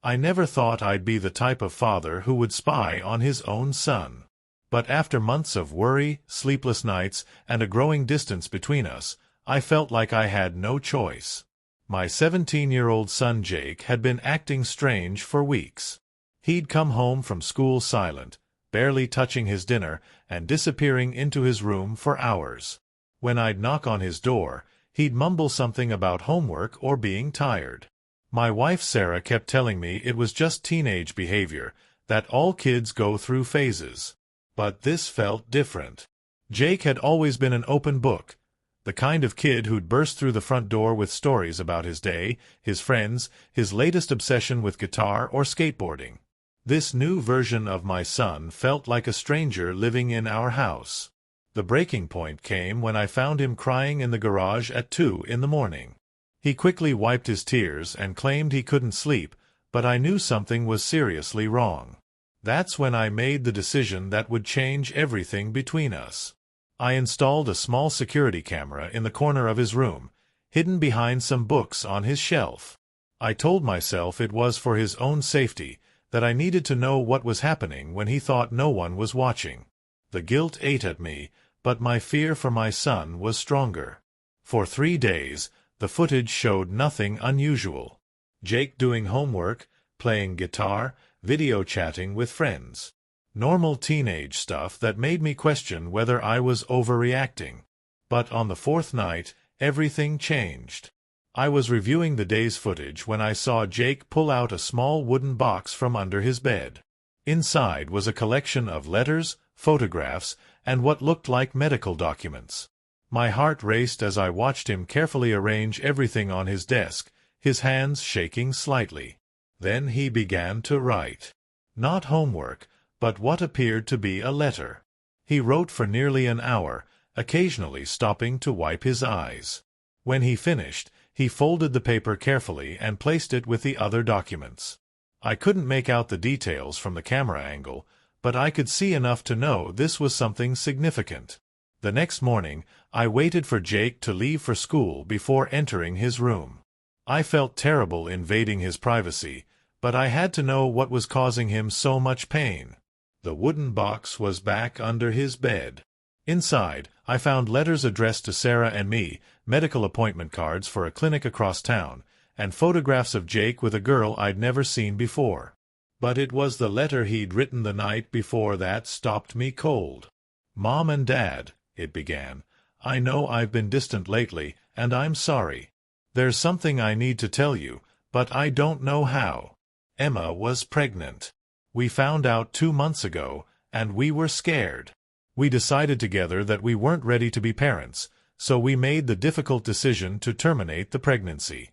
I never thought I'd be the type of father who would spy on his own son. But after months of worry, sleepless nights, and a growing distance between us, I felt like I had no choice. My 17-year-old son Jake had been acting strange for weeks. He'd come home from school silent, barely touching his dinner, and disappearing into his room for hours. When I'd knock on his door, he'd mumble something about homework or being tired. My wife Sarah kept telling me it was just teenage behavior, that all kids go through phases. But this felt different. Jake had always been an open book, the kind of kid who'd burst through the front door with stories about his day, his friends, his latest obsession with guitar or skateboarding. This new version of my son felt like a stranger living in our house. The breaking point came when I found him crying in the garage at 2 in the morning. He quickly wiped his tears and claimed he couldn't sleep, but I knew something was seriously wrong. That's when I made the decision that would change everything between us. I installed a small security camera in the corner of his room, hidden behind some books on his shelf. I told myself it was for his own safety, that I needed to know what was happening when he thought no one was watching. The guilt ate at me, but my fear for my son was stronger. For 3 days, the footage showed nothing unusual. Jake doing homework, playing guitar, video chatting with friends. Normal teenage stuff that made me question whether I was overreacting. But on the 4th night, everything changed. I was reviewing the day's footage when I saw Jake pull out a small wooden box from under his bed. Inside was a collection of letters, photographs, and what looked like medical documents. My heart raced as I watched him carefully arrange everything on his desk, his hands shaking slightly. Then he began to write. Not homework, but what appeared to be a letter. He wrote for nearly an hour, occasionally stopping to wipe his eyes. When he finished, he folded the paper carefully and placed it with the other documents. I couldn't make out the details from the camera angle, but I could see enough to know this was something significant. The next morning, I waited for Jake to leave for school before entering his room. I felt terrible invading his privacy, but I had to know what was causing him so much pain. The wooden box was back under his bed. Inside, I found letters addressed to Sarah and me, medical appointment cards for a clinic across town, and photographs of Jake with a girl I'd never seen before. But it was the letter he'd written the night before that stopped me cold. "Mom and Dad," it began, "I know I've been distant lately, and I'm sorry. There's something I need to tell you, but I don't know how. Emma was pregnant. We found out 2 months ago, and we were scared. We decided together that we weren't ready to be parents, so we made the difficult decision to terminate the pregnancy."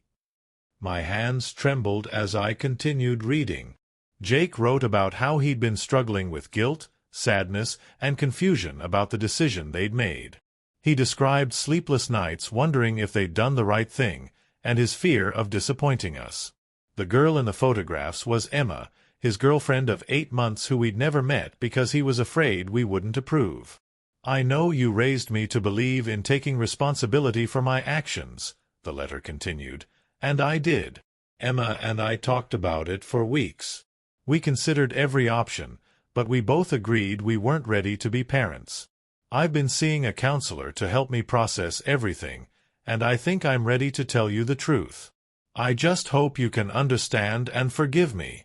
My hands trembled as I continued reading. Jake wrote about how he'd been struggling with guilt, sadness, and confusion about the decision they'd made. He described sleepless nights wondering if they'd done the right thing, and his fear of disappointing us. The girl in the photographs was Emma, his girlfriend of 8 months who we'd never met because he was afraid we wouldn't approve. "I know you raised me to believe in taking responsibility for my actions," the letter continued, "and I did. Emma and I talked about it for weeks. We considered every option, but we both agreed we weren't ready to be parents. I've been seeing a counselor to help me process everything, and I think I'm ready to tell you the truth. I just hope you can understand and forgive me."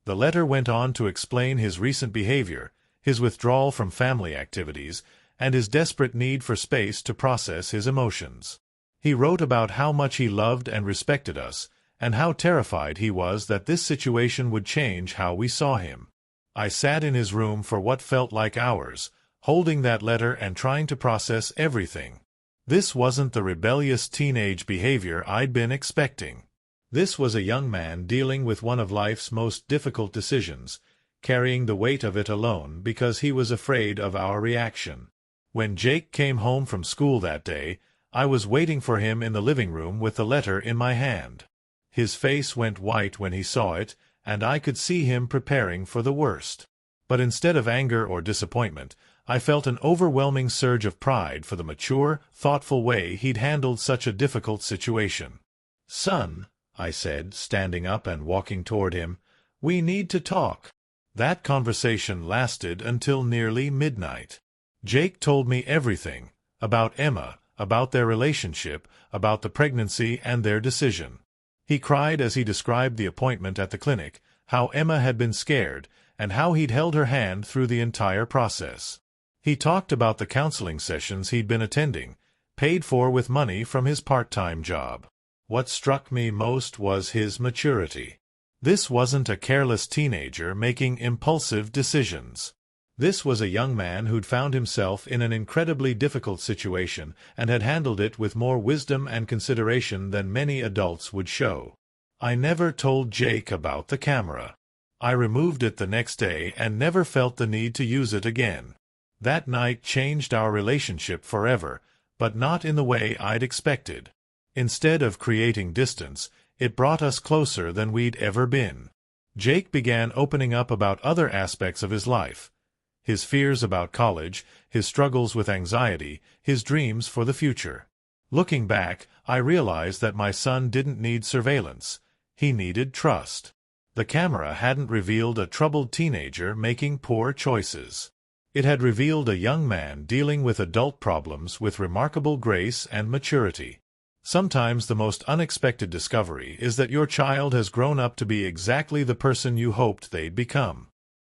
The letter went on to explain his recent behavior, his withdrawal from family activities, and his desperate need for space to process his emotions. He wrote about how much he loved and respected us, and how terrified he was that this situation would change how we saw him. I sat in his room for what felt like hours, holding that letter and trying to process everything. This wasn't the rebellious teenage behavior I'd been expecting. This was a young man dealing with one of life's most difficult decisions, carrying the weight of it alone because he was afraid of our reaction. When Jake came home from school that day, I was waiting for him in the living room with the letter in my hand. His face went white when he saw it, and I could see him preparing for the worst. But instead of anger or disappointment, I felt an overwhelming surge of pride for the mature, thoughtful way he'd handled such a difficult situation. "Son," I said, standing up and walking toward him. "We need to talk." That conversation lasted until nearly midnight. Jake told me everything, about Emma, about their relationship, about the pregnancy and their decision. He cried as he described the appointment at the clinic, how Emma had been scared, and how he'd held her hand through the entire process. He talked about the counseling sessions he'd been attending, paid for with money from his part-time job. What struck me most was his maturity. This wasn't a careless teenager making impulsive decisions. This was a young man who'd found himself in an incredibly difficult situation and had handled it with more wisdom and consideration than many adults would show. I never told Jake about the camera. I removed it the next day and never felt the need to use it again. That night changed our relationship forever, but not in the way I'd expected. Instead of creating distance, it brought us closer than we'd ever been. Jake began opening up about other aspects of his life. His fears about college, his struggles with anxiety, his dreams for the future. Looking back, I realized that my son didn't need surveillance. He needed trust. The camera hadn't revealed a troubled teenager making poor choices. It had revealed a young man dealing with adult problems with remarkable grace and maturity. Sometimes the most unexpected discovery is that your child has grown up to be exactly the person you hoped they'd become.